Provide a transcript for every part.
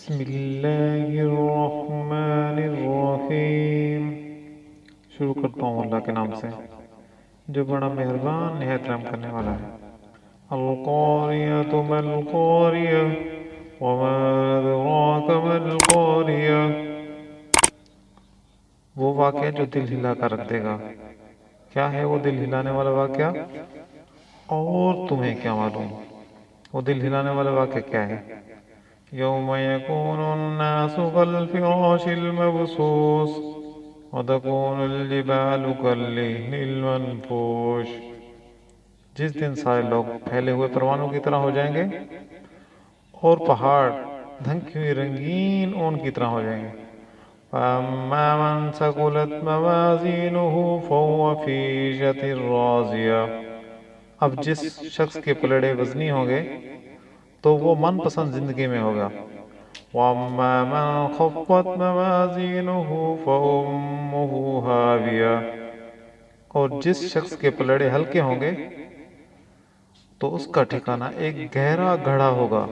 بسم اللہ الرحمن الرحیم۔ شروع کرتا ہوں اللہ کے نام سے جو بڑا مہربان نہایت رحم کرنے والا ہے۔ القاریۃ ما القاریہ وما ادراک ما القاریہ، وہ واقعہ جو دل ہلا کر رکھ دے گا۔ کیا ہے وہ دل ہلانے والا واقعہ؟ اور تمہیں کیا معلوم وہ دل ہلانے والا واقعہ کیا ہے؟ یوم یکون الناس کالفراش المبثوث وتکون الجبال کالعہن المنفوش، جس دن سارے لوگ پھیلے ہوئے پروانوں کی طرح ہو جائیں گے اور پہاڑ دھنکی ہوئی رنگین اون کی طرح ہو جائیں گے۔ فَأَمَّا مَنْ ثَقُلَتْ مَوَازِينُهُ فَهُوَ فِي عِيشَةٍ رَاضِيَةٍ، اب جس شخص کے پلڑے وزنی ہوں گے تو وہ من پسند زندگی میں ہوگا۔ وَأَمَّا مَنْ خَفَّتْ مَوَازِينُهُ فَأُمُّهُ هَاوِيَةٌ، اور جس شخص کے پلڑے ہلکے ہوں گے تو اس کا ٹھکانہ ایک گہرا گڑھا ہوگا۔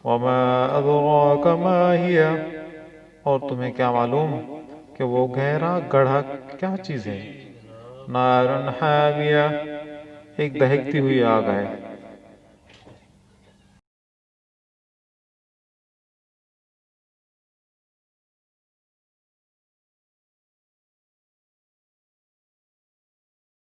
وَمَا أَدْرَاكَ مَا هِيَهْ، اور تمہیں کیا معلوم کہ وہ گہرا گڑھا کیا چیز ہے؟ نَارٌ حَامِيَةٌ، ایک دہکتی ہوئی آگ ہے۔